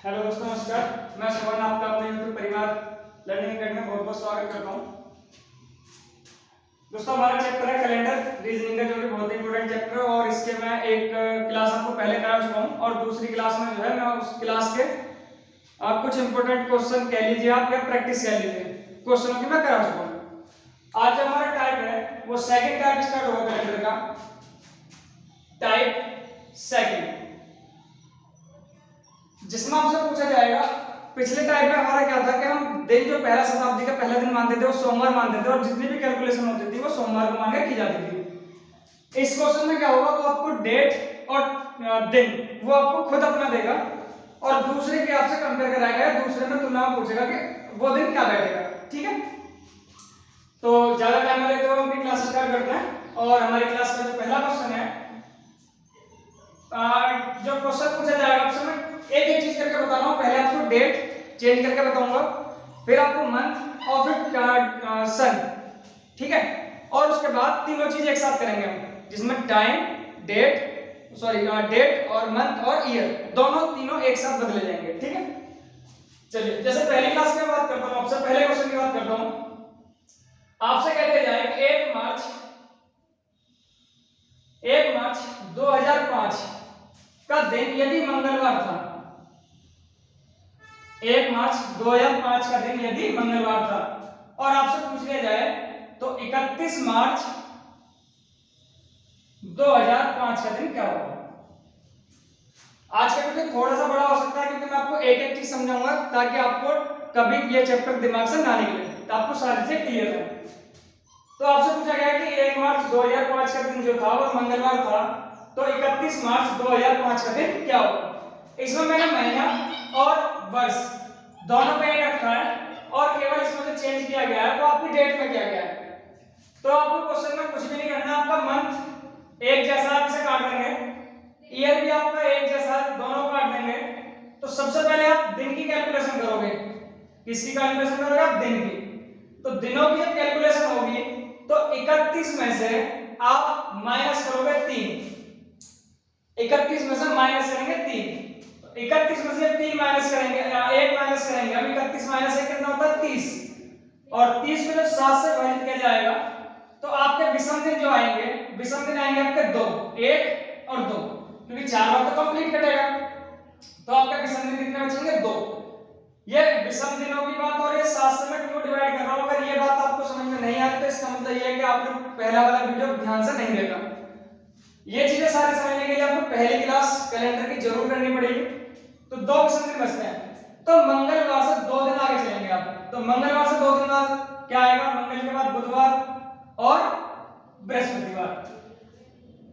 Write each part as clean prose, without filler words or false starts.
Hello दोस्तों, नमस्कार। मैं श्रवण, आपका अपने YouTube परिवार लर्निंग अकेडमी में बहुत बहुत स्वागत करता हूँ। दोस्तों, हमारा चैप्टर है कैलेंडर रीजनिंग का, जो कि बहुत ही इंपॉर्टेंट चैप्टर है और इसके मैं एक क्लास आपको पहले करा चुका हूँ और दूसरी क्लास में जो है मैं उस क्लास के कुछ इंपॉर्टेंट क्वेश्चन कह लीजिए आप या प्रैक्टिस कह लीजिए, क्वेश्चनों की मैं करा चुका हूँ। आज जो हमारा टाइप है वो सेकंड टाइप स्टार्ट होगा कैलेंडर का, टाइप सेकंड, जिसमें आपसे पूछा जाएगा पिछले टाइप में हमारा क्या था कि हम दिन जो पहला शताब्दी का पहला दिन मानते थे वो सोमवार मानते थे और जितनी भी कैलकुलेशन होती थी वो सोमवार को मान के की जाती थी। इस क्वेश्चन में क्या होगा, वो आपको डेट और दिन वो आपको खुद अपना देगा और दूसरे के आपसे कंपेयर कराएगा, दूसरे में तुलना में पूछेगा कि वो दिन क्या बैठेगा। ठीक है, तो ज्यादा टाइम लेते हुए हम अपनी क्लास स्टार्ट करते हैं और हमारी क्लास का जो पहला क्वेश्चन है, जो क्वेश्चन पूछा जाएगा आपसे मैं एक एक चीज करके बता रहा हूँ। पहले आपको डेट चेंज करके बताऊंगा, फिर आपको मंथ और फिर सन, ठीक है, और उसके बाद तीनों चीज एक साथ करेंगे हम, जिसमें टाइम, डेट और मंथ और ईयर दोनों तीनों एक साथ बदले जाएंगे। ठीक है, चलिए जैसे पहली क्लास में बात करता हूँ, आपसे पहले क्वेश्चन की बात करता हूँ। आपसे कहते जाए कि 1 मार्च 2005 का दिन यदि मंगलवार था, 1 मार्च 2005 का दिन यदि मंगलवार था, और आपसे पूछ लिया जाए तो 31 मार्च 2005 का दिन क्या होगा। आज का वीडियो थोड़ा सा बड़ा हो सकता है क्योंकि मैं आपको एक एक चीज समझाऊंगा ताकि आपको कभी ये चैप्टर दिमाग से ना निकले, तो आपको सारी चीजें क्लियर है। तो आपसे पूछा गया कि 1 मार्च 2005 का दिन जो था वो मंगलवार था, तो 31 मार्च 2005 का दिन क्या होगा। इसमें मैंने महीना और वर्ष दोनों पे रखा है और केवल इसमें जो चेंज किया गया है वो आपकी डेट में किया गया है। तो आपको क्वेश्चन में कुछ भी नहीं करना, आपका मंथ एक जैसा आप इसे काट देंगे, ईयर भी आपका एक जैसा, दोनों काट देंगे। तो सबसे पहले आप दिन की कैलकुलेशन करोगे। किसकी कैलकुलेशन करोगे आप? दिन की। तो दिनों की जब कैलकुलेशन होगी तो 31 में से आप माइनस करोगे 3, 31 में से माइनस करेंगे 3, 31 में से 3 माइनस करेंगे, 1 माइनस करेंगे, अब 31 माइनस 1 कितना होता है 30, और 30 को जब 7 से विभाजित किया जाएगा तो आपके विषम दिन जो आएंगे, विषम दिन आएंगे आपके 2, 1 और 2, क्योंकि 4 बार तो कंप्लीट कटेगा, तो आपका विषम दिन कितने बचेंगे 2। ये विषम दिनों की बात हो रही है, 7 से मैं क्यों डिवाइड कर रहा हूं, अगर ये बात आपको समझ में नहीं आई तो इसका मतलब ये है कि आपने पहला वाला वीडियो ध्यान से नहीं देखा। ये चीजें सारी समझने के लिए आपको पहली क्लास कैलेंडर की जरूर करनी पड़ेगी। तो 2 विषम दिन बचते हैं, तो मंगलवार से 2 दिन आगे चलेंगे आप। तो मंगलवार से 2 दिन बाद क्या आएगा? मंगल के बाद बुधवार और बृहस्पतिवार।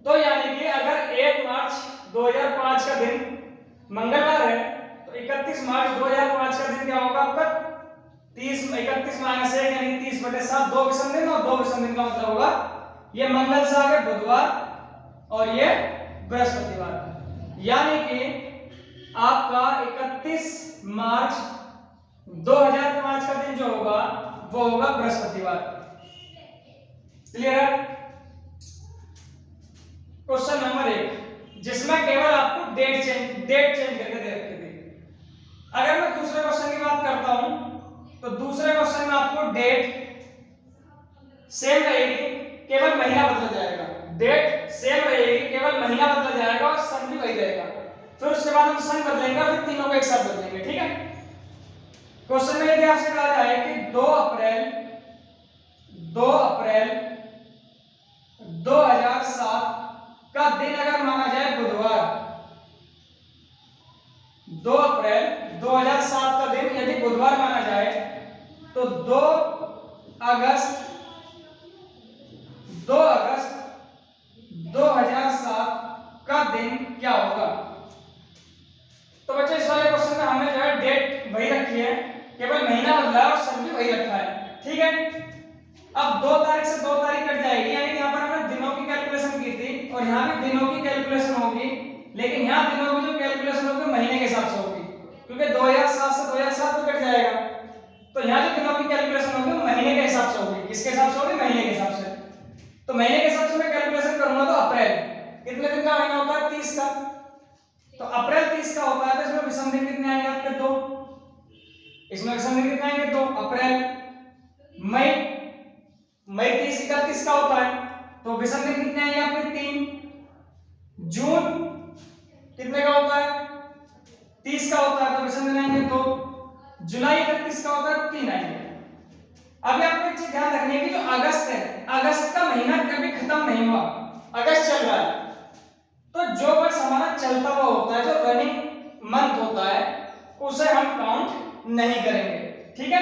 तो यानी कि अगर 1 मार्च 2005 का दिन मंगलवार है तो 31 मार्च 2005 का दिन क्या होगा आपका? 31 माइनस 1 यानी 30/7, 2 विषम दिन, और 2 विषम दिन का मतलब होगा ये मंगल से आगे बुधवार और ये बृहस्पतिवार, यानी कि आपका 31 मार्च 2005 का दिन जो होगा वो होगा बृहस्पतिवार। क्लियर है? क्वेश्चन नंबर 1, जिसमें केवल आपको डेट चेंज करके दे रखी थी। अगर मैं दूसरे क्वेश्चन की बात करता हूं तो दूसरे क्वेश्चन में आपको डेट सेम रहेगी, केवल महीना बदला जाएगा। डेट सेम रहेगी, केवल महीना बदला जाएगा और सन भी वही रहेगा। फिर उसके बाद हम सन बदलेंगे, फिर तीनों को एक साथ बदलेंगे। ठीक है, क्वेश्चन में यदि आपसे कहा जाए कि 2 अप्रैल 2007 का दिन अगर माना जाए बुधवार, 2 अप्रैल 2007 का दिन यदि बुधवार माना जाए तो 2 अगस्त 2007 का दिन क्या होगा। तो बच्चों इस वाले क्वेश्चन में हमने जो है डेट वही रखी है, केवल महीना बदला है और सन भी वही रखा है। ठीक है, अब 2 तारीख से 2 तारीख कट जाएगी, यानी यहाँ पर हमने दिनों की कैलकुलेशन की थी और यहाँ भी दिनों की कैलकुलेशन होगी, लेकिन यहाँ दिनों की जो कैलकुलेशन होगी महीने के हिसाब से होगी, क्योंकि 2007 से 2007 तो कट जाएगा, तो यहाँ जो दिनों की कैलकुलेशन होगी महीने के हिसाब से होगी। किसके हिसाब से होगी? महीने के हिसाब से। तो महीने के हिसाब से मैं कैलकुलेशन करूंगा तो अप्रैल कितने दिन का महीना होता है? 30 का, तो अप्रैल 31 का होता है तो इसमें विषम दिन कितने आएंगे आपके? 2। इसमें विषम दिन कितने आएंगे? 2। अप्रैल, मई, मई 30-31 का होता है तो विषम दिन कितने आएंगे आपके? 3। जून कितने का होता है? 30 का होता है तो विषम दिन आएंगे 2। जुलाई 31 का होता है 3 आएंगे। अभी आपको एक चीज ध्यान रखनी है कि जो अगस्त है, अगस्त का महीना कभी खत्म नहीं हुआ, अगस्त चल रहा है, तो जो वर्ष हमारा चलता हुआ होता है, जो रनिंग मंथ होता है, उसे हम काउंट नहीं करेंगे। ठीक है,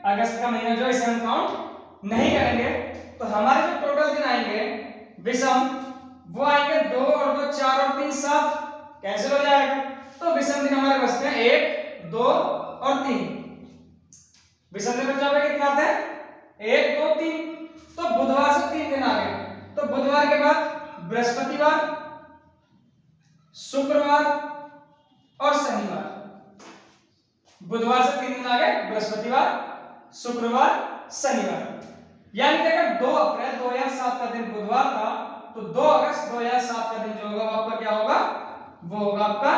अगस्त का महीना जो है इसे हम काउंट नहीं करेंगे। तो हमारे जो टोटल दिन आएंगे विषम, वो आएंगे 2 और 2 4 और 3 7, कैंसिल हो जाएगा। तो विषम दिन हमारे बचते हैं 1 2 और 3। विषम दिन बचा हुआ कितना आता है? 1 2 3। तो बुधवार से 3 दिन आ गए, तो बुधवार के बाद बृहस्पतिवार, शुक्रवार और शनिवार। बुधवार से 3 दिन आ गए, बृहस्पतिवार, शुक्रवार, शनिवार। यानी कि अगर 2 अप्रैल 2007 का दिन बुधवार था तो 2 अगस्त 2007 का दिन जो होगा वो आपका क्या होगा? वो होगा आपका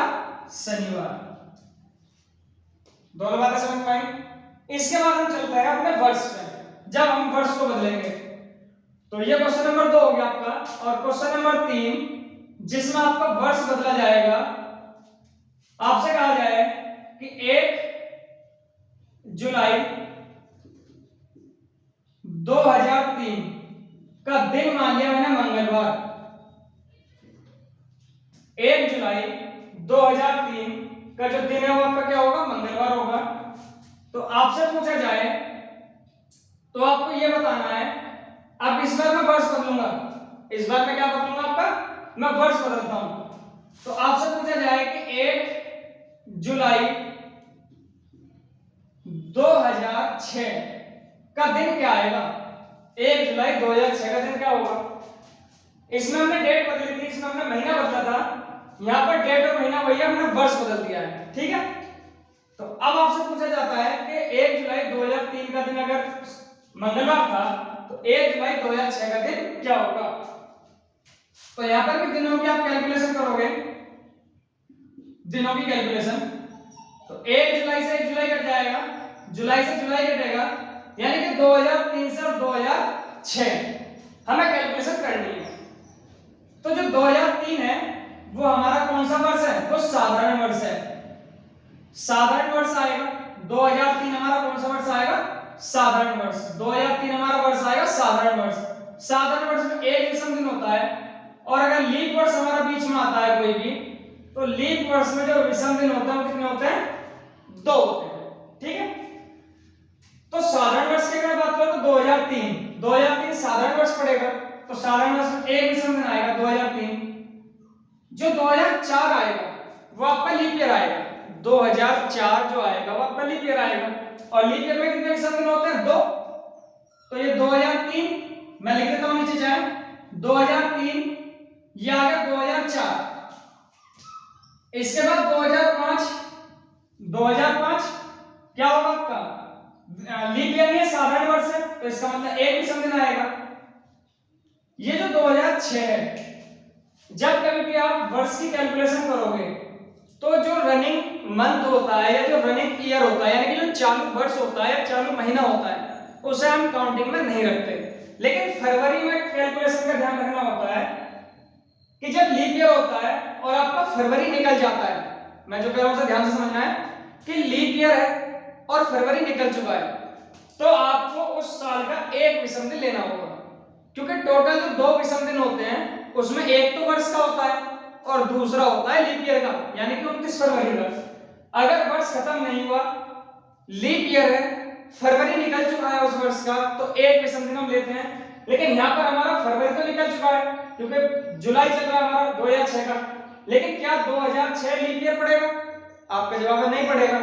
शनिवार। दोनों बातें समझ पाए? इसके बाद हम चलते हैं अपने वर्ष में। जब हम वर्ष को बदलेंगे तो ये क्वेश्चन नंबर 2 हो गया आपका। और क्वेश्चन नंबर 3 जिसमें आपका वर्ष बदला जाएगा, आपसे कहा जाए कि 1 जुलाई 2003 का दिन मान लिया मैंने मंगलवार। 1 जुलाई 2003 का जो दिन है वो आपका क्या होगा? मंगलवार होगा। तो आपसे पूछा जाए तो आपको ये बताना है, अब इस बार मैं वर्ष बदलूंगा, इस बार मैं क्या बदलूंगा आपका? मैं वर्ष बदलता हूं। तो आपसे पूछा जाए कि 1 जुलाई 2006 का दिन क्या आएगा? 1 जुलाई 2006 का दिन क्या होगा? इसमें हमने डेट बदली थी, इसमें हमने महीना बदला था, यहां पर डेट और महीना वही है, हमने वर्ष बदल दिया है। ठीक है, तो अब आपसे पूछा जाता है कि 1 जुलाई 2003 का दिन अगर मंगलवार था तो 1 जुलाई 2006 का दिन क्या होगा? तो यहां पर भी दिनों की आप कैलकुलेशन करोगे, दिनों की कैलकुलेशन, तो 1 जुलाई से 1 जुलाई कट जाएगा, जुलाई से जुलाई कटेगा, यानी कि 2003 से 2006 हमें कैलकुलेशन करनी है। तो जो 2003 है वो हमारा कौन सा वर्ष है? वो साधारण वर्ष है, साधारण वर्ष आएगा। 2003 हमारा कौन सा वर्ष आएगा? साधारण वर्ष। 2003 हमारा वर्ष आएगा साधारण वर्ष। साधारण वर्ष में एक विषम दिन होता है, और अगर लीप वर्ष हमारा बीच में आता है कोई भी, तो लीप वर्ष में जो विषम दिन होते हैं वो कितने होते हैं? 2 होते हैं। ठीक है, तो साधारण वर्ष की अगर बात करें तो 2003 साधारण वर्ष पड़ेगा, तो साधारण वर्ष में एक विषम दिन आएगा 2003। जो 2004 आएगा वो आपका लीप ईयर आएगा, 2004 जो आएगा वो आपका लीप ईयर आएगा। और लीप ईयर में कितने विषम दिन होते हैं? 2। तो ये 2003 मैं लिख देता हूं नीचे जाए, 2003 ये आ गया 2004। इसके बाद 2005 क्या होगा आपका? लीप ईयर में साधारण वर्ष है, तो इसका मतलब एक विषम दिन आएगा। ये जो 2006 है, जब कभी भी आप वर्ष की कैलकुलेशन करोगे तो जो रनिंग मंथ होता है या जो रनिंग ईयर होता है, यानी कि जो चालू वर्ष होता है या चालू महीना होता है, उसे हम काउंटिंग में नहीं रखते। लेकिन फरवरी में कैलकुलेशन का ध्यान रखना होता है कि जब लीप ईयर होता है और आपका फरवरी निकल जाता है, मैं जो कह रहा हूं उसे ध्यान से समझना है कि लीप ईयर है और फरवरी निकल चुका है, तो आपको उस साल का एक विषम दिन लेना होगा, क्योंकि टोटल जो 2 विषम दिन होते हैं उसमें एक तो वर्ष का होता है और दूसरा होता है लीप ईयर का, यानी कि 29 फरवरी का। अगर वर्ष खत्म नहीं हुआ, लीप ईयर है, फरवरी निकल चुका है उस वर्ष का, तो एक विषम दिन हम लेते हैं। लेकिन यहाँ पर हमारा फरवरी तो निकल चुका है क्योंकि जुलाई चल रहा है हमारा 2006 का, लेकिन क्या 2006 लीप ईयर पड़ेगा? आपका जवाब है नहीं पड़ेगा।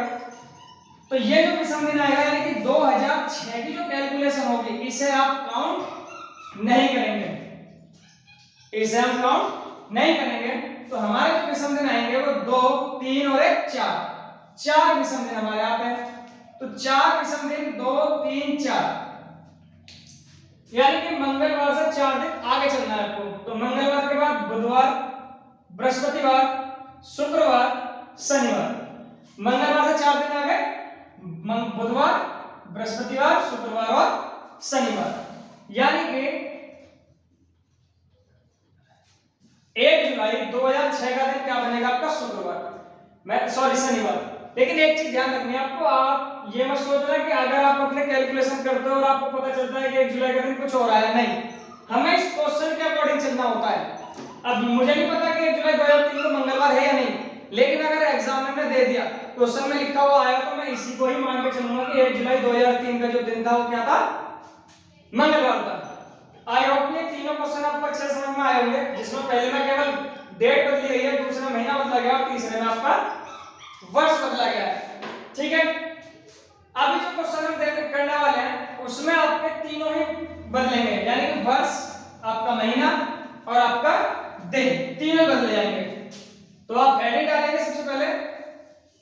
तो ये जो विषम दिन आएगा, यानी कि 2006 की जो कैलकुलेशन होगी, इसे आप काउंट नहीं करेंगे, इसे हम काउंट नहीं करेंगे। तो हमारे जो विषम दिन आएंगे वो 2 3 और 1 4 विषम दिन हमारे आते हैं। तो 4 विषम दिन 2 3 4, यानी कि मंगलवार से 4 दिन आगे चलना है आपको। तो मंगलवार के बाद बुधवार, बृहस्पतिवार, शुक्रवार, शनिवार। मंगलवार से 4 दिन आ गए, बुधवार, बृहस्पतिवार, शुक्रवार और शनिवार। यानी कि 1 जुलाई 2006 का दिन क्या बनेगा आपका? शुक्रवार, मैं सॉरी शनिवार। लेकिन एक चीज ध्यान रखनी है आपको, आप ये मत सोचना कि अगर आप अपने कैलकुलेशन करते हो और आपको पता चलता है कि 1 जुलाई का दिन कुछ हो रहा है, नहीं, हमें इस क्वेश्चन के अकॉर्डिंग चलना होता है। अब मुझे नहीं पता कि 1 जुलाई 2003 को मंगलवार है या नहीं, लेकिन अगर एग्जाम में दे दिया, क्वेश्चन में लिखा हुआ आया, तो मैं इसी को ही मान के चलूंगा कि 1 जुलाई 2003 का जो दिन था वो क्या था? मंगलवार था। आई होप ये तीनों क्वेश्चन आपको अच्छे से समझ में आए होंगे, जिसमें पहले में केवल डेट बदली गई है, दूसरा महीना बदला गया और तीसरे में आपका वर्ष बदला गया है। ठीक है, अभी जो क्वेश्चन हम करने वाले हैं उसमें आपके तीनों ही बदलेंगे, यानी कि वर्ष, आपका महीना और आपका दिन, तीनों बदले जाएंगे। तो आप हेडिंग डालेंगे सबसे पहले।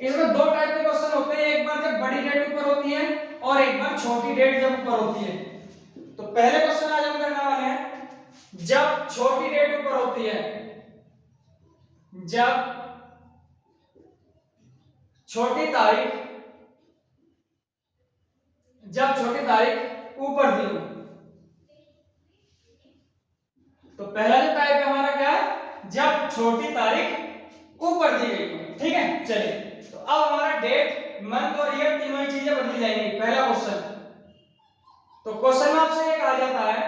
इसमें 2 टाइप के क्वेश्चन होते हैं, एक बार जब बड़ी डेट ऊपर होती है और एक बार छोटी डेट जब ऊपर होती है। तो पहले क्वेश्चन आज हम करने वाले हैं जब छोटी डेट ऊपर होती है, जब छोटी तारीख ऊपर दी हो। तो पहला जो टाइप है हमारा क्या है? जब छोटी तारीख ऊपर दी गई हो। ठीक है, चलिए, तो अब हमारा डेट, मंथ और ईयर तीनों ही चीजें बदली जाएंगी। पहला क्वेश्चन, तो क्वेश्चन में आपसे ये कहा जाता है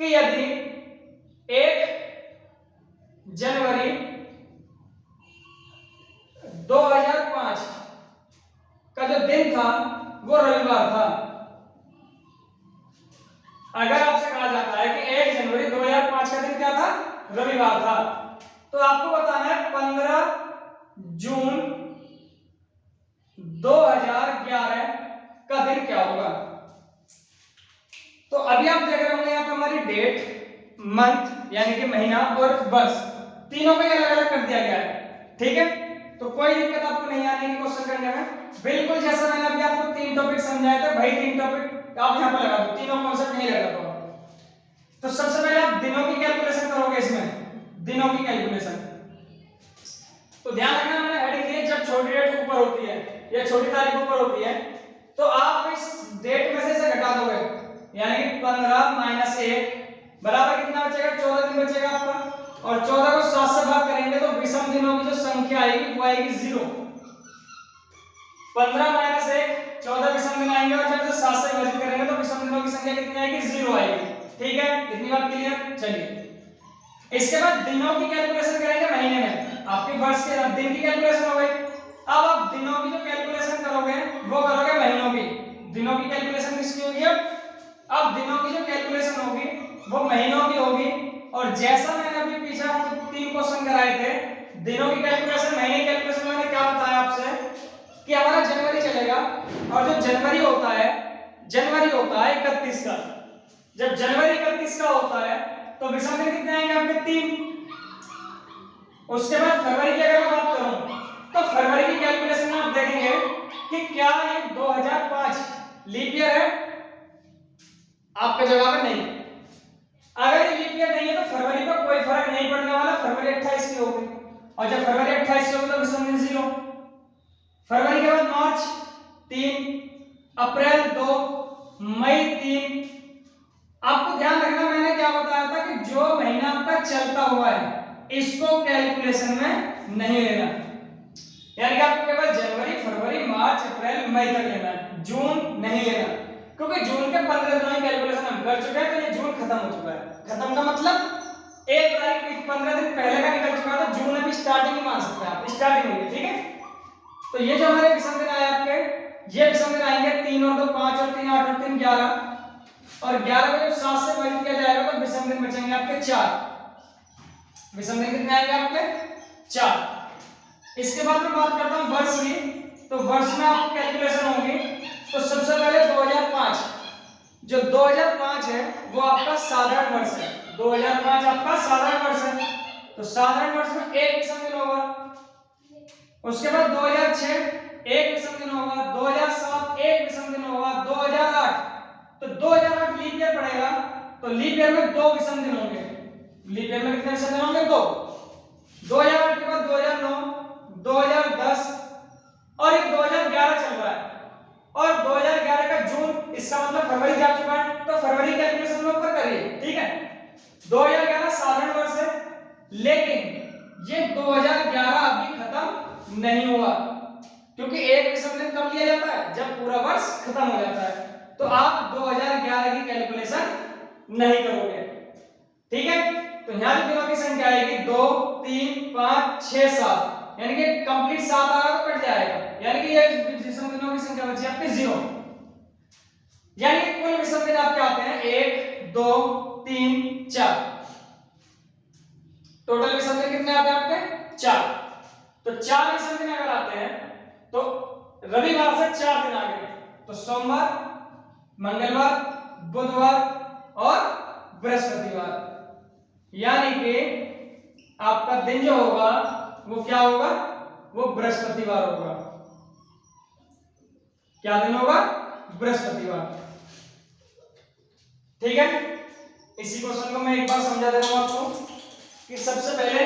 कि यदि 1 जनवरी 2005 का जो दिन था वो रविवार था। अगर आपसे कहा जाता है कि 1 जनवरी 2005 का दिन क्या था? रविवार था, तो आपको बताना है 15 जून 2011 का दिन क्या होगा। तो अभी आप देख रहे होंगे यहाँ पे हमारी डेट, मंथ यानी कि महीना और वर्ष तीनों को अलग अलग कर दिया गया है। ठीक है, तो कोई दिक्कत आपको नहीं आने की क्वेश्चन करने में। बिल्कुल जैसा मैंने अभी आपको 3 टॉपिक समझाए थे, भाई 3 टॉपिक आप यहाँ पे लगा दो, तीनों कॉन्सेप्ट नहीं लगा दो। तो सबसे पहले आप दिनों की कैलकुलेशन करोगे, इसमें दिनों की कैलकुलेशन। तो ध्यान रखना, मैंने हेडिंग दी है जब छोटी डेट ऊपर होती है या छोटी तारीख ऊपर होती है, तो आप इस डेट में से इसे घटा दोगे, यानी कि 15 - 1 बराबर कितना बचेगा? 14 दिन बचेगा आपका। और 14 को 7 से भाग करेंगे तो विषम दिनों की जो संख्या आएगी वो आएगी 0। 15 - 1 14 विषम दिन आएंगे, और जब इसे 7 से विभाजित करेंगे तो विषम दिनों की संख्या कितनी आएगी? 0 आएगी। ठीक है, इतनी बात क्लियर? चलिए, इसके बाद दिनों की कैलकुलेशन करेंगे महीने में। आपके वर्ष के दिन की कैलकुलेशन हो गई। अब आप दिनों की जो कैलकुलेशन करोगे वो करोगे महीनों की। दिनों की कैलकुलेशन किसकी होगी? अब दिनों की जो कैलकुलेशन होगी वो महीनों की होगी। और जैसा मैंने अभी पीछे आपको 3 क्वेश्चन कराए थे, दिनों की कैलकुलेशन, महीने की कैलकुलेशन, मैंने क्या बताया आपसे कि हमारा जनवरी चलेगा, और जो जनवरी होता है 31 का। जब जनवरी 31 का होता है तो विषम दिन कितने आएंगे आपके? 3। उसके बाद फरवरी की अगर मैं बात करूं तो फरवरी की कैलकुलेशन में आप देखेंगे कि क्या ये 2005 लीप ईयर है? आपका जवाब है नहीं। अगर ये लीप ईयर नहीं है तो फरवरी पर कोई फर्क नहीं पड़ने वाला, फरवरी 28 की होगी। और जब फरवरी 28 होगी तो विषम दिन 0। फरवरी के बाद मार्च 3, अप्रैल 2, मई 3। आपको ध्यान रखना, मैंने क्या बताया था कि जो महीना आपका चलता हुआ है इसको कैलकुलेशन में नहीं लेना, यानी कि आपको केवल जनवरी, फरवरी, मार्च, अप्रैल, मई तक लेना है, जून नहीं लेना, क्योंकि जून के 15 दिनों की कैलकुलेशन हम कर चुके हैं, तो ये जून खत्म हो चुका है। खत्म का मतलब 1 तारीख 15 दिन पहले का निकल चुका है, तो जून अभी स्टार्टिंग ही मान सकते हैं आप, स्टार्टिंग हुई है। ठीक है, तो ये जो हमारे विषम दिन आए आपके, ये विषम दिन आएंगे 3 और 2 5 और 3 8 और 3 11, और 11 को जब 7 से मल्टीप्लाई किया जाएगा तो विषम दिन बचेंगे आपके 4। विषम दिन कितने आएंगे आपके? 4। इसके बाद मैं बात करता हूं वर्ष की। तो वर्ष में आपको कैलकुलेशन होगी, तो सबसे पहले 2005, जो 2005 है वो आपका साधारण वर्ष है। 2005 आपका साधारण वर्ष है, तो साधारण वर्ष में 1 विषम दिन होगा। उसके बाद 2006 1 विषम दिन होगा, 2007 1 विषम दिन होगा, 2008, तो 2008 लीप ईयर पड़ेगा, तो लीप ईयर में 2 विषम दिन होंगे। लीप ईयर में कितने विषम दिन होंगे? 2। 2008 के बाद 2009, 2010, नहीं हुआ, क्योंकि एक विषम दिन कब लिया जाता है, जब पूरा वर्ष खत्म हो जाता है। तो आप 2011 की कैलकुलेशन नहीं करोगे, ठीक है। तो यहां भी दिनों की संख्या आएगी 2 3 5 6 7, यानी कि कंप्लीट 7 आ रहा तो कट जाएगा, यानी कि ये विषम दिनों की संख्या बची आपके 0, यानी कि कुल विषम दिन आपके आते हैं 1 2 3 4, टोटल विषम दिन कितने आते हैं आपके 4। तो 4 विषम दिन अगर आते हैं तो रविवार से 4 दिन आ गए, तो सोमवार, मंगलवार, बुधवार और बृहस्पतिवार, यानी कि आपका दिन जो होगा वो क्या होगा, वो बृहस्पतिवार होगा। क्या दिन होगा, बृहस्पतिवार, ठीक है। इसी क्वेश्चन को मैं एक बार समझा दे रहा हूं आपको कि सबसे पहले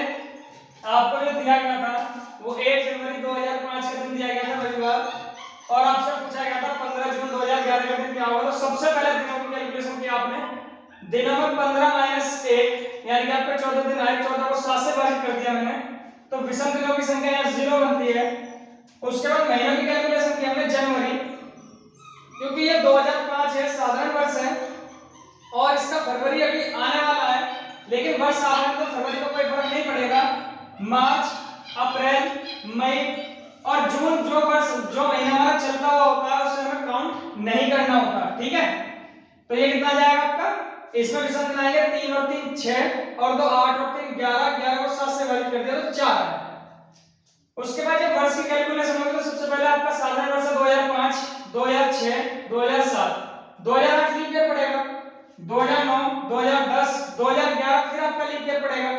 आपको जो दिया गया था वो 1 जनवरी 2005 का दिन दिया गया था रविवार, और आपसे पूछा गया था 15 जून 2011 का दिन क्या होगा। तो सबसे पहले दिनों की कैलकुलेशन किया आपने, दिनों में 15 माइनस 1 यानी कि आपके 14 दिन आए, 14 को 7 से विभाजित कर दिया मैंने, तो विषम दिनों की संख्या यहाँ 0 बनती है। उसके बाद महीनों की कैलकुलेशन की हमने जनवरी, क्योंकि ये 2005 है, साधारण वर्ष है, और इसका फरवरी अभी आने वाला है, लेकिन वर्ष साधारण तो फरवरी को कोई फर्क नहीं पड़ेगा। मार्च, अप्रैल, मई और जून जो वर्ष जो महीना हमारा चलता हुआ होता है उसे हमें काउंट नहीं करना होता, ठीक है। तो ये कितना जाएगा आपका, इसमें विषम दिन आएंगे 3 और 3 6 और 2 8 और 3 11, 11 को 7 से विभाजित कर दिया तो 4 है। उसके बाद जब वर्ष की कैलकुलेशन होगी तो सबसे पहले आपका साधारण वर्ष 2005 2006 2007 2008 लीप ईयर पड़ेगा, 2009 2010 2011 फिर आपका लीप ईयर पड़ेगा,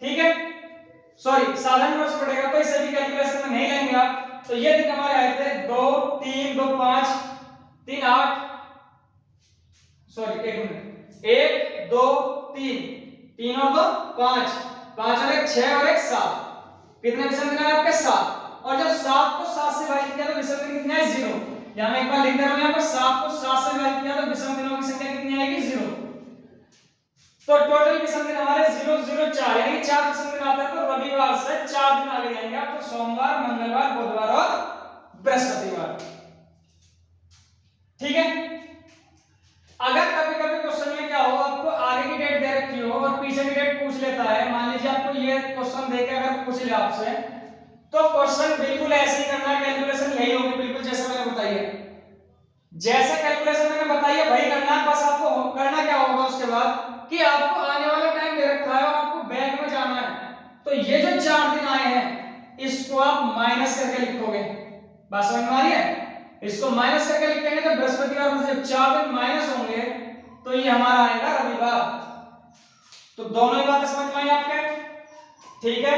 ठीक है, सॉरी साधारण वर्ष पड़ेगा, तो इसे भी कैलकुलेशन में नहीं लेंगे आप। तो ये दिन हमारे आए थे 2 3 2 5 3 8, सॉरी 1 मिनट, 1 2 3 3 और 2 5 5 और 1 6 और 1 7, कितने विषम दिन है आपके 7, और जब 7 को 7 से विभाजित किया तो विषम दिन कितने आए 0, यहां मैं एक बार लिख दे रहा हूं, यहां पर 7 को 7 से विभाजित किया तो विषम दिनों की संख्या कितनी आएगी 0। तो टोटल विषम दिन हमारे 0 0 4, यानी 4 विषम दिन आते हैं, तो रविवार से 4 दिन आगे जाएंगे आप, तो सोमवार, मंगलवार, बुधवार और बृहस्पतिवार, ठीक है। अगर कभी कभी क्वेश्चन में क्या हो, आपको आगे की डेट दे रखी हो और पीछे की डेट पूछ लेता है, मान लीजिए आपको ये क्वेश्चन देके अगर पूछ ले आपसे, तो क्वेश्चन बिल्कुल ऐसे ही करना है, कैलकुलेशन यही होगी बिल्कुल जैसे मैंने बताई है, जैसे कैलकुलेशन मैंने बताई है वही करना है। बस आपको करना क्या होगा उसके बाद कि आपको आने वाला टाइम दे रखा है और आपको बैंक में जाना है, तो ये जो 4 दिन आए हैं इसको आप माइनस करके लिखोगे, बात समझ में आ रही है, इसको माइनस करके लिखेंगे तो बृहस्पतिवार में जब 4 दिन माइनस होंगे तो ये हमारा आएगा रविवार। तो दोनों ही बातें समझ में आई आपके, ठीक है।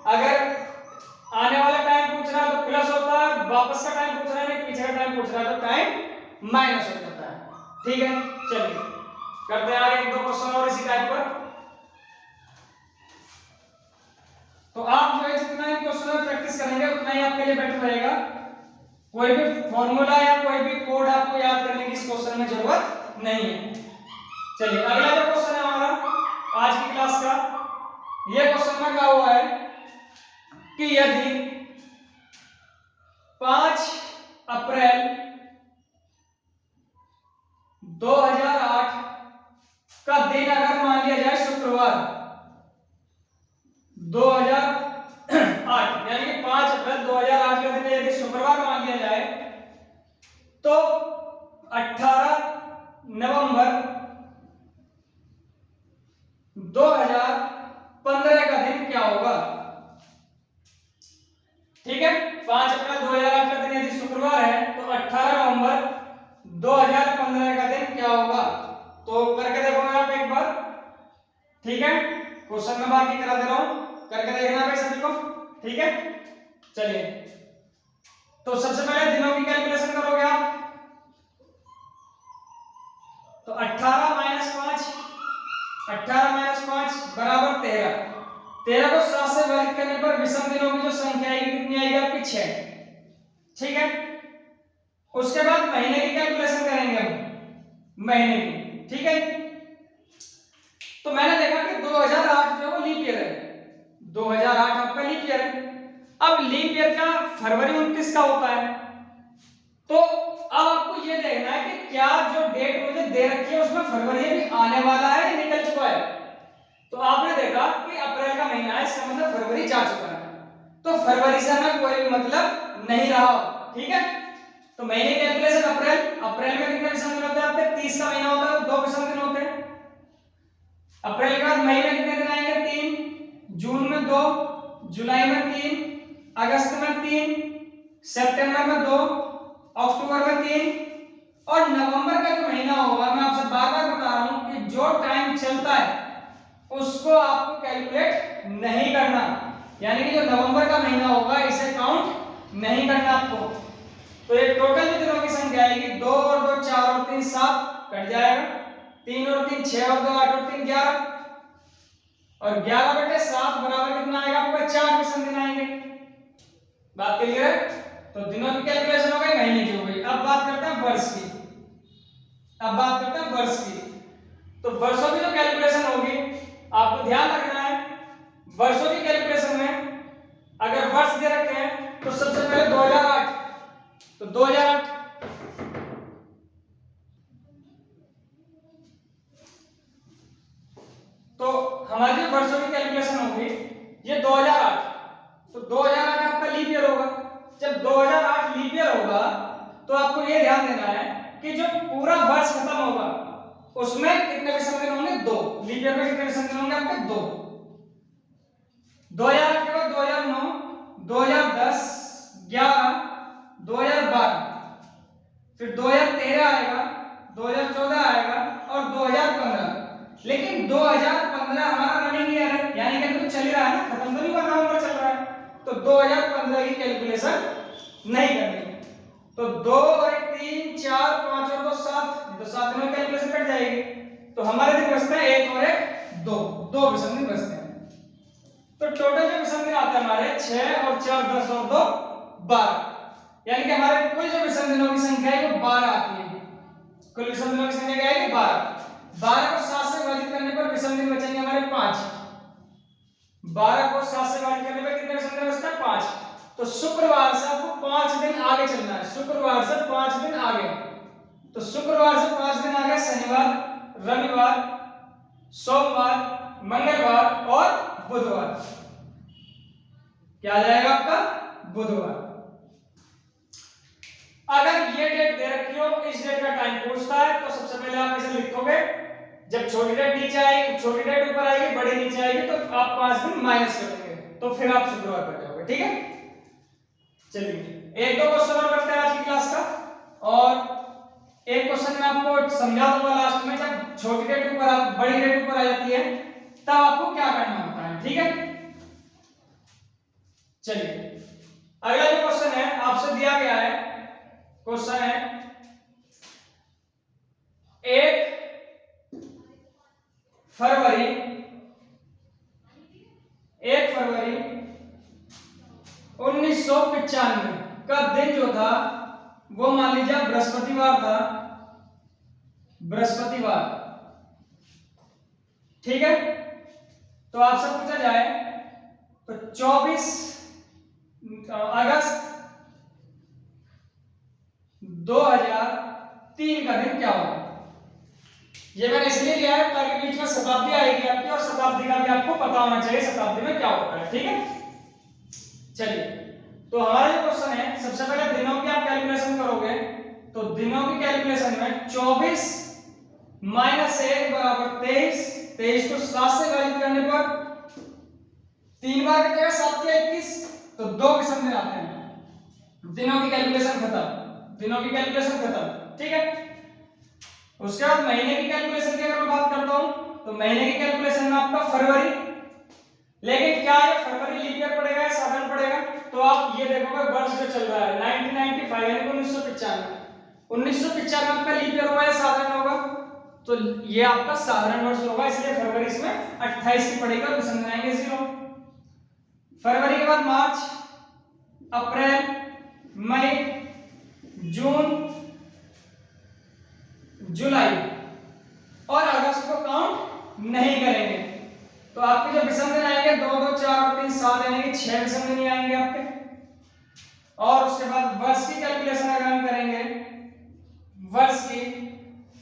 अगर आने वाला टाइम पूछ रहा है तो प्लस होता है, वापस का टाइम पूछ रहा है, पीछे का टाइम पूछ रहा है तो टाइम माइनस हो जाता है, ठीक है। चलिए करते हैं आगे 1-2 क्वेश्चन और इसी टाइप पर। तो आप जो है जितना ही क्वेश्चन में प्रैक्टिस करेंगे उतना ही आपके लिए बेटर रहेगा। कोई भी फॉर्मूला या कोई भी कोड आपको याद करने की इस क्वेश्चन में जरूरत नहीं है। चलिए अगला जो क्वेश्चन है हमारा आज की क्लास का, ये क्वेश्चन में क्या हुआ है कि यदि 5 अप्रैल 2008 का दिन अगर मान लिया जाए शुक्रवार 2008, यानी कि 5 अप्रैल 2008 का दिन यदि शुक्रवार मान लिया जाए तो 18 नवंबर 2015 का दिन क्या होगा, ठीक है। 5 अप्रैल 2008 का दिन यदि शुक्रवार है तो 18 नवंबर 2015 का दिन क्या होगा, तो करके देखोगे आप एक बार, ठीक है। क्वेश्चन में बाकी करा दे रहा हूं, करके देखना भाई सभी को, ठीक है। चलिए तो सबसे पहले दिनों की कैलकुलेशन करोगे आप, तो 18 माइनस 5 बराबर 13, 13 को 7 से विभाजित करने पर विषम दिनों की जो संख्या आएगी कितनी आएगी आपकी 6, ठीक है। उसके बाद महीने की कैलकुलेशन करेंगे हम, महीने की, ठीक है। तो मैंने देखा कि 2008 जो वो लीप ईयर है, 2008 आपका लीप ईयर है, अब लीप ईयर का फरवरी 29 का होता है, तो अब आपको ये देखना है कि क्या जो डेट मुझे दे रखी है उसमें फरवरी भी आने वाला है या निकल चुका है। तो आपने देखा कि अप्रैल का महीना है, इसका मतलब फरवरी जा चुका है, तो फरवरी से हमें कोई भी मतलब नहीं रहा। ठीक है, तो महीने कैलकुलेशन अप्रैल में कितने विषम दिन होते हैं आपके? 30 का महीना होता है, 2 विषम दिन होते हैं। अप्रैल के बाद मई में कितने दिन आएंगे? 3, जून में 2, जुलाई में 3, अगस्त में 3, सितंबर में 2, अक्टूबर में 3 और नवंबर का जो महीना होगा, मैं आपसे बार बार बता रहा हूं कि जो टाइम चलता है उसको आपको कैलकुलेट नहीं करना, यानी कि जो नवंबर का महीना होगा इसे काउंट नहीं करना आपको। तो ये टोटल जो दिनों की संख्या आएगी 2 और 2 4 और 3 7 कट जाएगा, 3 और 3 6 और 2 8 और 3 11 और 11/7 बराबर कितना आएगा आपका? 4 विषम दिन आएंगे। बात क्लियर है? तो दिनों की कैलकुलेशन हो गई, महीने की हो गई। अब बात करते हैं वर्ष की। तो वर्षों की जो कैलकुलेशन होगी आपको ध्यान रखना है, वर्षों की कैलकुलेशन में अगर वर्ष दे रखे हैं तो सबसे पहले 2008, तो 2008 तो हमारी जो वर्षों की कैलकुलेशन होगी ये 2008, तो 2008 आपका लीप ईयर होगा। जब 2008 लीप ईयर होगा तो आपको ये ध्यान देना है कि जो पूरा वर्ष खत्म होगा उसमें कितने विषम दिन होंगे? 2। लीप ईयर में कितने विषम दिन होंगे आपके? 2। 2008 के बाद 2009, 2010, 11, 2012, फिर 2013 आएगा, 2014 आएगा और 2015। लेकिन 2015 हमारा रनिंग ईयर है, यानी कि तो चल ही रहा है ना, खत्म तो नहीं हुआ, नवंबर चल रहा है, तो 2015 की कैलकुलेशन नहीं करनी। तो 2 और 1 3 4 5 और 2 7, तो 7 में कैलकुलेशन कट जाएगी, तो हमारे दिन बचते हैं 1 और 1 2, 2 विषम दिन बचते हैं। तो टोटल जो विषम दिन आते हैं हमारे 6 और 4 10 और 2 12, यानी कि हमारे कुल जो विषम दिनों की संख्या है वो 12 आती है। कुल विषम दिनों की संख्या क्या है? 12। 12 को 7 से विभाजित करने पर विषम दिन बचेंगे हमारे 5। 12 को 7 से विभाजित करने पर कितने विषम दिन बचते हैं? 5। तो शुक्रवार से आपको 5 दिन आगे चलना है, शुक्रवार से 5 दिन आगे। तो शुक्रवार से 5 दिन आगे शनिवार, रविवार, सोमवार, मंगलवार और बुधवार। क्या आ जाएगा आपका? बुधवार। अगर ये डेट दे रखी हो, इस डेट का टाइम पूछता है, तो सबसे पहले आप इसे लिखोगे। जब छोटी डेट नीचे आएगी, छोटी डेट ऊपर आएगी, बड़ी नीचे आएगी, तो आप 5 दिन माइनस कर देंगे, तो फिर आप शुक्रवार कर जाओगे। ठीक है, चलिए 1-2 क्वेश्चन और करते हैं आज की क्लास का, और एक क्वेश्चन मैं आपको समझा दूंगा लास्ट में। जब छोटी डेट ऊपर बड़ी डेट ऊपर आ जाती है तब आपको क्या करना होता है। ठीक है, चलिए अगला जो क्वेश्चन है आपसे दिया गया है, क्वेश्चन है 1 फरवरी 1995 का दिन जो था वो मान लीजिए बृहस्पतिवार था, बृहस्पतिवार। ठीक है, तो आपसे पूछा जाए तो 24 अगस्त 2003 का दिन क्या होगा? ये मैंने इसलिए लिया है ताकि बीच में शताब्दी आएगी आपकी, और शताब्दी का भी आपको पता होना चाहिए शताब्दी में क्या होता है। ठीक है, चलिए तो हमारा जो क्वेश्चन है, सबसे पहले दिनों की आप कैलकुलेशन करोगे, तो दिनों की कैलकुलेशन में 24 माइनस 1 बराबर 23। 23 को 7 से विभाजित करने पर 3 बार कटेगा, 7 के 21, तो 2 विषम दिन आते हैं। दिनों की कैलकुलेशन खत्म, दिनों की कैलकुलेशन खत्म। ठीक है, उसके बाद महीने की कैलकुलेशन की अगर मैं बात करता हूं तो महीने की कैलकुलेशन में आपका फरवरी, लेकिन क्या है फरवरी लीप ईयर पड़ेगा या साधारण पड़ेगा? तो आप ये देखोगे वर्ष जो चल रहा है 1995 यानी 1995 आपका लीप ईयर होगा या साधारण होगा? तो ये आपका साधारण वर्ष होगा, इसलिए फरवरी इसमें 28 की पड़ेगा, तो समझाएंगे 0। फरवरी के बाद मार्च, अप्रैल, मई, जून, जुलाई और अगस्त को काउंट नहीं करेंगे। तो आपके जो विषम दिन आएंगे 2 2 4 और 3 7 यानी कि 6 विषम दिन आएंगे आपके। और उसके बाद वर्ष की कैलकुलेशन अगर हम करेंगे वर्ष की,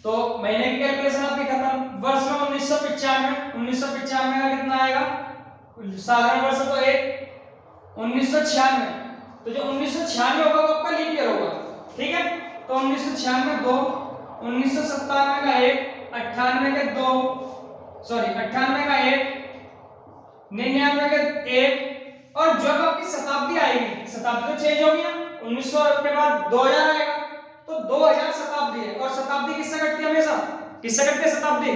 तो महीने की कैलकुलेशन आपकी खत्म। वर्ष में 1995 का कितना आएगा, साधारण वर्ष तो एक 1996, तो जो 1996 होगा वो आपका लीप ईयर होगा, ठीक है। तो 1996 2, 1997 का 1, 98 के 2, सॉरी 98 का 1, 99 के 1, और जब आपकी शताब्दी आएगी, शताब्दी तो चेंज होगी ना, 1900 के बाद 2000 आएगा, तो 2000 शताब्दी है। और शताब्दी किससे कटती है हमेशा, किससे कटती है शताब्दी,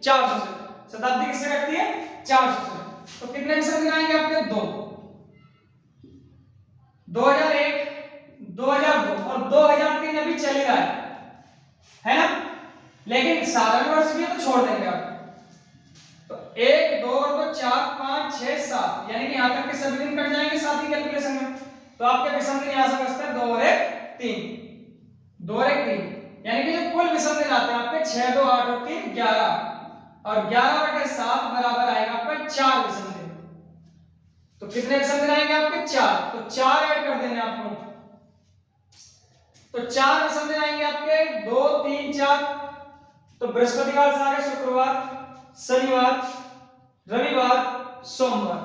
400 से। शताब्दी किससे कटती है, 400 से। तो कितने विषम दिन आएंगे आपके, 2, 2001, 2002 और 2003 अभी चल ही रहा है ना। लेकिन साधारण वर्ष भी है तो छोड़ देंगे आप। तो 1, 2, 4, 5, 6, 7, यानी कि यहाँ तक के सभी दिन कट जाएंगे साथ ही कैलकुलेशन में। तो आपके विषम दिन यहाँ से बचते हैं 2 और 1 3, 2 और 1 3, यानी कि जो कुल विषम दिन आते हैं आपके 6, 2, 8 और 3 11, और 11/7 बराबर आएगा आपका 4 विषम दिन। तो कितने विषम दिन आएंगे आपके, 4, तो 4 ऐड कर देंगे आपको, तो 4 विषम दिन आएंगे आपके 2, 3, 4। तो बृहस्पतिवार से आगे शुक्रवार, शनिवार, रविवार, सोमवार,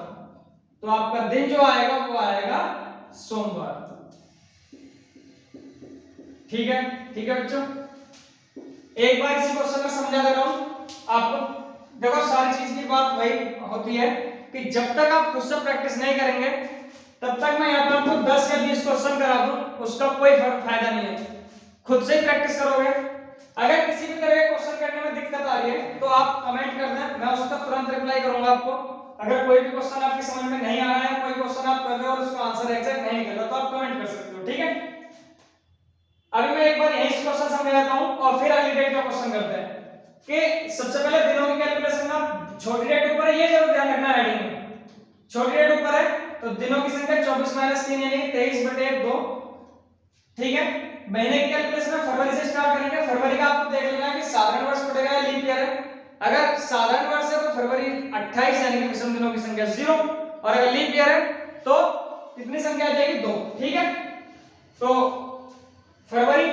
तो आपका दिन जो आएगा वो आएगा सोमवार। ठीक है, ठीक है बच्चों। एक बार इसी क्वेश्चन में समझा दे रहा हूं आपको। देखो सारी चीज की बात वही होती है कि जब तक आप खुद से प्रैक्टिस नहीं करेंगे तब तक मैं यहाँ पर आपको 10 या 20 क्वेश्चन करा दूं, उसका कोई फायदा नहीं है। खुद से ही प्रैक्टिस करोगे। अगर किसी भी तरह के क्वेश्चन करने में दिक्कत आ रही है तो आप कमेंट कर दें, मैं उसका तुरंत रिप्लाई करूंगा आपको। अगर कोई भी क्वेश्चन आपकी समझ में नहीं आ रहा है, कोई क्वेश्चन आप कर रहे हो और उसका आंसर एग्जैक्ट नहीं निकल रहा, तो आप कमेंट कर सकते हो, ठीक है। अभी मैं एक बार यही क्वेश्चन समझाता हूं और फिर अगली डेट का क्वेश्चन करते हैं। कि सबसे पहले दिनों की कैलकुलेशन में छोटी डेट ऊपर है, ये जरूर ध्यान रखना है हेडिंग में। छोटी डेट ऊपर है तो दिनों की संख्या 24 - 3 यानी 23/2, ठीक है। महीने की कैलकुलेशन में फरवरी से स्टार्ट करेंगे। फरवरी का आपको देख लेना है कि साधारण वर्ष पड़ेगा या लीप ईयर है। अगर साधारण वर्ष है तो फरवरी 28 यानी कि विषम दिनों की संख्या 0, और अगर लीप ईयर है तो कितनी संख्या आ जाएगी, 2, ठीक है। तो फरवरी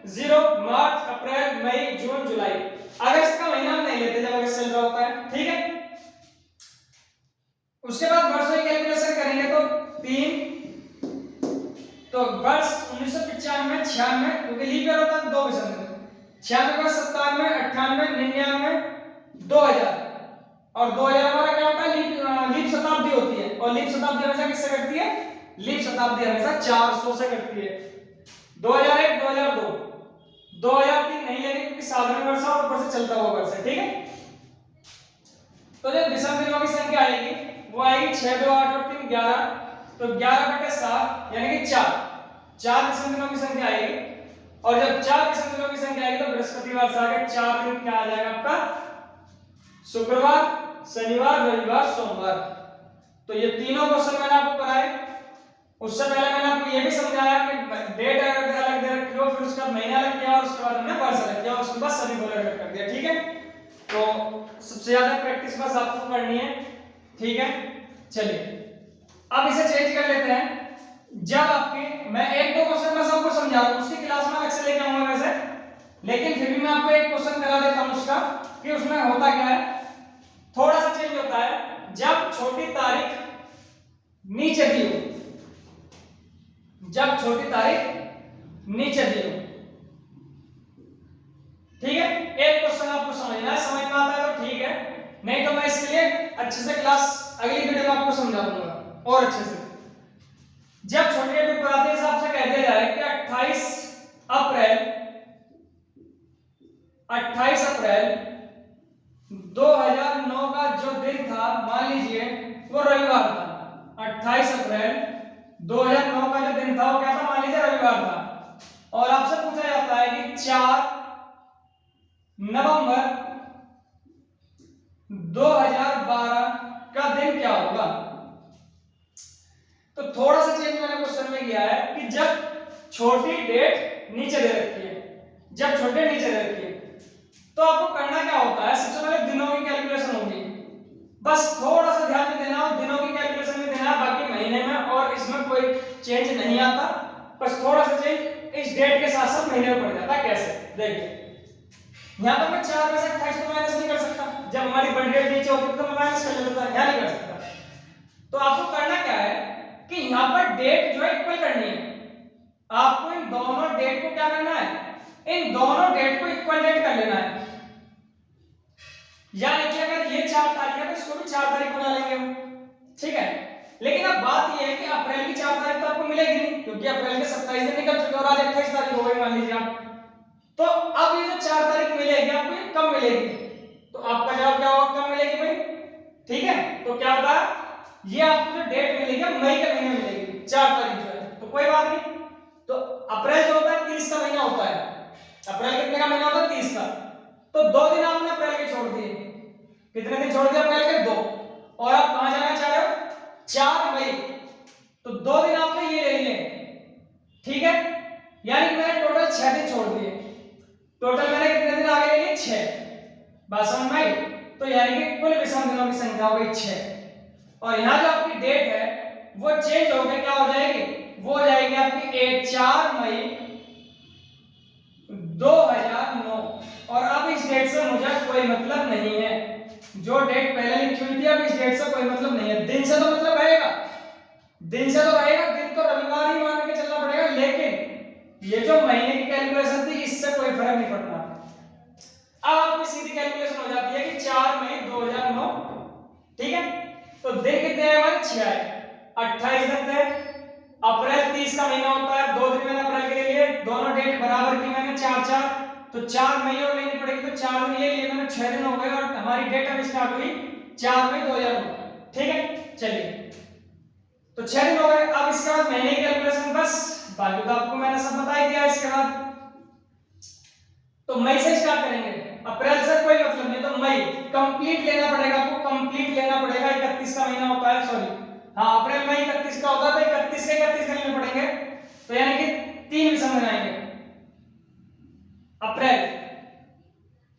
0, मार्च, अप्रैल, मई, जून, जुलाई, अगस्त का महीना हम नहीं लेते जब अगस्त चल रहा होता है, ठीक है। उसके बाद वर्षों की कैलकुलेशन करेंगे तो 3, तो वर्ष 1995 96, क्योंकि लीप ईयर होता है 2 विषम दिन, 96 का 97, 98, 99, 2000, और 2000 हमारा क्या होता है, लीप शताब्दी होती है। और लीप शताब्दी हमेशा किससे कटती है, लीप शताब्दी हमेशा 400 से कटती है। 2001, 2002, 2003 नहीं लेंगे क्योंकि साधारण वर्ष और ऊपर से चलता हुआ वर्ष है, ठीक है। तो जो विषम दिनों की संख्या आएगी वो आएगी 6, 2, 8 और 3 11, तो 11/7 यानी कि 4 विषम दिनों की संख्या आएगी। और जब 4 विषम दिनों की संख्या आएगी तो बृहस्पतिवार से आगे 4 दिन क्या आ जाएगा आपका, शुक्रवार, शनिवार, रविवार, सोमवार। तो ये तीनों क्वेश्चन मैंने आपको कराए। उससे पहले मैंने आपको ये भी समझाया कि डेट अलग अलग दे रखी हो, फिर उसका महीना अलग किया और उसके बाद हमने वर्ष अलग किया और उसके बाद सभी को अलग कर दिया, ठीक है। तो सबसे ज्यादा प्रैक्टिस बस आपको करनी है, ठीक है। चलिए अब इसे चेंज कर लेते हैं। जब आपके मैं 1-2 क्वेश्चन बस आपको समझा दूं, उसकी क्लास में अलग से लेके आऊंगा वैसे, लेकिन फिर भी मैं आपको एक क्वेश्चन करा देता हूं उसका कि उसमें होता क्या है। थोड़ा सा चेंज होता है जब छोटी तारीख नीचे दी हो, जब छोटी तारीख नीचे दी हो, ठीक है। एक क्वेश्चन आपको समझना है, समझ में आता है तो ठीक है, नहीं तो मैं इसके लिए अच्छे से क्लास अगली वीडियो में आपको समझा दूंगा और अच्छे से। जब छोटी डेट ऊपर आती है हिसाब से कह दिया जाए कि 28 अप्रैल 2009 का जो दिन था, मान लीजिए वो रविवार था। 28 अप्रैल 2009 का जो दिन था वो क्या था, मान लीजिए रविवार था। और आपसे पूछा जाता है कि 4 नवंबर 2012 का दिन क्या होगा। तो थोड़ा सा चेंज मैंने क्वेश्चन में किया है कि जब छोटी डेट नीचे दे रखी है, जब छोटी डेट नीचे दे रखी है तो आपको करना क्या होता है, सबसे पहले दिनों की कैलकुलेशन होगी। बस थोड़ा सा ध्यान में देना हो, दिनों की कैलकुलेशन में देना, बाकी महीने में और इसमें कोई चेंज नहीं आता, बस थोड़ा सा चेंज इस डेट के साथ साथ महीने में पड़ जाता है। कैसे देखिए, यहाँ पर मैं 4 में से 28 को माइनस नहीं कर सकता, जब हमारी बड़ी डेट नीचे होती है तो मैं माइनस कर लेता, यहाँ नहीं कर सकता। तो आपको करना क्या है कि यहाँ पर डेट जो है इक्वल करनी है, आपको इन दोनों डेट को क्या करना है, इन दोनों डेट को इक्वल डेट कर लेना है। यानी कि अगर ये 4 तारीख है तो इसको भी 4 तारीख बना लेंगे हम, ठीक है। लेकिन अब बात ये है कि अप्रैल की 4 तारीख तो आपको मिलेगी नहीं, क्योंकि अप्रैल के 27 दिन निकल चुके और आज 28 तारीख हो गई मान लीजिए आप। तो अब ये जो 4 तारीख मिलेगी आपको, ये कब मिलेगी? तो आपका जवाब क्या होगा, कब मिलेगी भाई? ठीक है, तो क्या होता है, ये आपको जो डेट मिलेगी मई के महीने में मिलेगी 4 तारीख जो है, तो कोई बात नहीं। तो अप्रैल जो होता है 30 का महीना होता है, अप्रैल कितने का महीना होता है, 30 का। तो 2 दिन आपने अप्रैल के छोड़ दिए, कितने दिन छोड़ दिए अप्रैल के, 2, और आप कहां जाना चाह रहे हो, 4 मई, तो 2 दिन आपने ये ले लिए, ठीक है। यानी मैंने टोटल 6 दिन छोड़ दिए, टोटल मैंने कितने दिन आगे ले लिए, 6, बात समझ में आई? तो यानी कि कुल विषम दिनों की संख्या हो गई 6, और यहाँ जो आपकी डेट है वो चेंज हो गई, क्या हो जाएगी, वो हो जाएगी आपकी 4 मई 2009। और अब इस डेट से मुझे कोई मतलब नहीं है, जो डेट पहले लिखी हुई थी अब इस डेट से कोई मतलब नहीं है। दिन से तो मतलब रहेगा, दिन से तो रहेगा, दिन तो रविवार ही मान के चलना पड़ेगा, लेकिन ये जो महीने की कैलकुलेशन थी इससे कोई फर्क नहीं पड़ता। अब आपकी सीधी कैलकुलेशन हो जाती है कि 4 मई 2009, ठीक है। तो दिन कितने आए हमारे, 6 आए, 28 दिन थे, अप्रैल 30 का महीना होता है, 2 दिन मैंने अप्रैल के लिए, दोनों डेट बराबर की मैंने 4 तो 4 मई और लेनी पड़ेगी, तो 4 दिन ये लिए मैंने, 6 दिन हो गए, और हमारी डेट अब स्टार्ट हुई 4 मई 2009, ठीक है। चलिए, तो 6 दिन हो गए, अब इसके बाद महीने की कैलकुलेशन, बस बाकी तो आपको मैंने सब बता ही दिया। इसके बाद तो मई से स्टार्ट करेंगे, अप्रैल से कोई मतलब नहीं, तो मई कंप्लीट लेना पड़ेगा आपको, कंप्लीट लेना पड़ेगा, 31 का महीना होता है, सॉरी हाँ अप्रैल मई 31 का होता है, तो 31 से 31 लेने पड़ेंगे, तो यानी कि 3 विषम दिन आएंगे, अप्रैल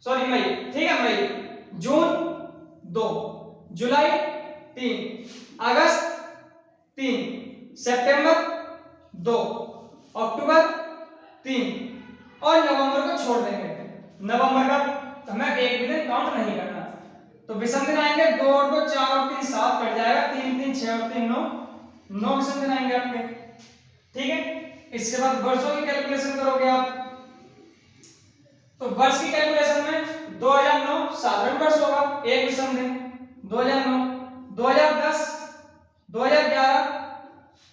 सॉरी मई, ठीक है, मई, जून 2, जुलाई 3, अगस्त 3, सितंबर 2, अक्टूबर 3, और नवंबर को छोड़ देंगे। नवंबर का हमें एक भी दिन काउंट नहीं करना, तो विषम दिन आएंगे 2 और 2 4 और 3 7 कट जाएगा, 3 3 6 और 3 9, 9 विषम दिन आएंगे आपके, ठीक है। इसके बाद वर्षों की कैलकुलेशन करोगे आप, तो वर्ष की कैलकुलेशन में 2009 साधारण वर्ष होगा, एक विषम दिन, 2009, 2010, 2011,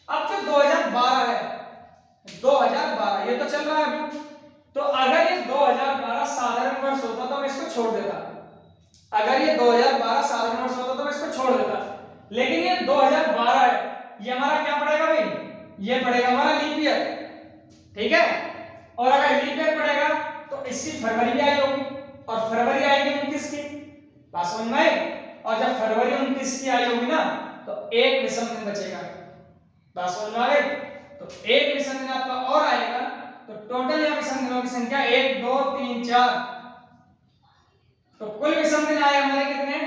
अब जो 2012 है, 2012 ये तो चल रहा है अभी, तो अगर ये 2012 साधारण वर्ष होता तो मैं इसको छोड़ देता, अगर ये 2012 साधारण वर्ष होता तो मैं इसको छोड़ देता, लेकिन ये 2012 है, ये हमारा क्या पड़ेगा भाई, ये पड़ेगा हमारा लीप ईयर, ठीक है। और अगर लीप ईयर पड़ेगा तो इसकी फरवरी भी आई होगी, और फरवरी आएगी 29 की, बात समझ में आई? और जब फरवरी 29 की आई होगी ना, तो एक विषम दिन बचेगा, बात समझ में आ गई? तो एक विषम दिन आपका और आएगा, तो टोटल यहाँ विषम दिनों की संख्या 1 2 3 4, तो कुल विषम दिन आए हमारे कितने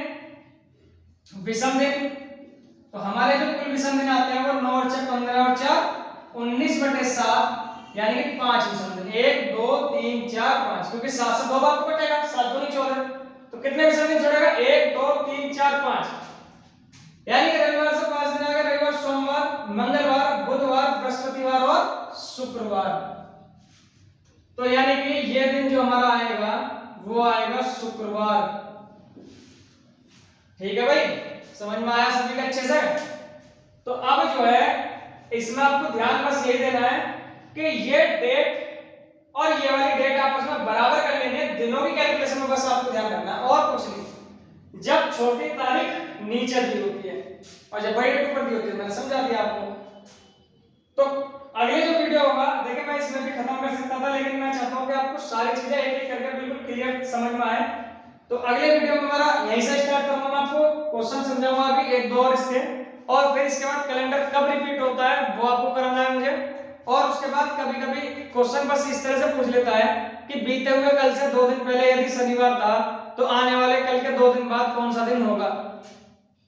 विषम दिन, तो हमारे जो कुल विषम दिन आते हैं वो 9 और 4 15 और 4 19/7, यानी कि 5 विषम दिन, 1 2 3 4 5, क्योंकि 7 से 2 बार तो कटेगा, 7 दूनी 14, तो कितने विषम दिन छोड़ेगा, 1 2 3 4 5, यानी कि रविवार से 5 दिन आ गए, रविवार सोमवार मंगलवार बुधवार बृहस्पतिवार और शुक्रवार, तो यानी कि ये दिन जो हमारा आएगा वो आएगा शुक्रवार, ठीक है भाई, समझ में आया सभी का अच्छे से? तो अब जो है इसमें आपको ध्यान बस यही देना है कि ये डेट और ये वाली डेट आपस में बराबर कर लेनी है, दिनों की कैलकुलेशन में बस आपको ध्यान रखना है और कुछ नहीं। जब छोटी तारीख नीचे दी होती है और जब बड़ी डेट ऊपर दी होती है, मैंने समझा दिया आपको। तो अगले जो वीडियो होगा, देखिए मैं इसमें भी खत्म कर सकता था, लेकिन मैं चाहता हूं कि आपको सारी चीजें एक एक करके बिल्कुल क्लियर समझ में आए। तो अगले वीडियो में हमारा यहीं से स्टार्ट करूंगा, मैं आपको क्वेश्चन समझाऊंगा अभी 1 2 और इसके, और फिर इसके बाद कैलेंडर कब रिपीट होता है वो आपको करना है मुझे, और उसके बाद कभी कभी क्वेश्चन बस इस तरह से पूछ लेता है कि बीते हुए कल से 2 दिन पहले यदि शनिवार था तो आने वाले कल के 2 दिन बाद कौन सा दिन होगा,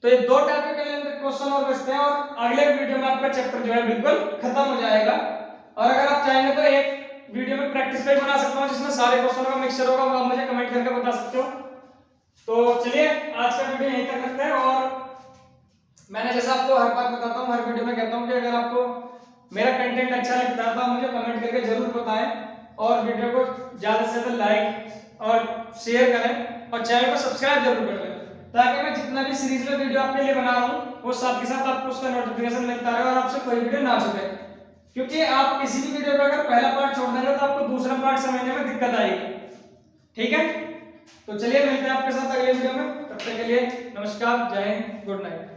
तो ये 2 टाइप के क्वेश्चन और बचते हैं और अगले वीडियो में आपका चैप्टर जो है बिल्कुल खत्म हो जाएगा। और अगर आप चाहेंगे तो एक वीडियो में प्रैक्टिस पेज बना सकता हूँ जिसमें सारे क्वेश्चनों का मिक्सचर होगा, वो आप मुझे कमेंट करके बता सकते हो। तो चलिए आज का वीडियो यहीं तक रखते हैं। और मैंने जैसा आपको हर बार बताता हूँ, हर वीडियो में कहता हूँ कि अगर आपको मेरा कंटेंट अच्छा लगता है तो आप मुझे कमेंट करके जरूर बताएं और वीडियो को ज्यादा से ज्यादा लाइक और शेयर करें और चैनल को सब्सक्राइब जरूर कर लें, ताकि मैं जितना भी सीरीज में वीडियो आपके लिए बना रहा हूँ वो साथ के साथ आपको उसका नोटिफिकेशन मिलता रहे और आपसे कोई वीडियो ना छूटे। क्योंकि आप किसी भी वीडियो का अगर पहला पार्ट छोड़ देंगे तो आपको दूसरा पार्ट समझने में दिक्कत आएगी। ठीक है, तो चलिए मिलते हैं आपके साथ अगले वीडियो में। तब तक के लिए नमस्कार, जय हिंद, गुड नाइट।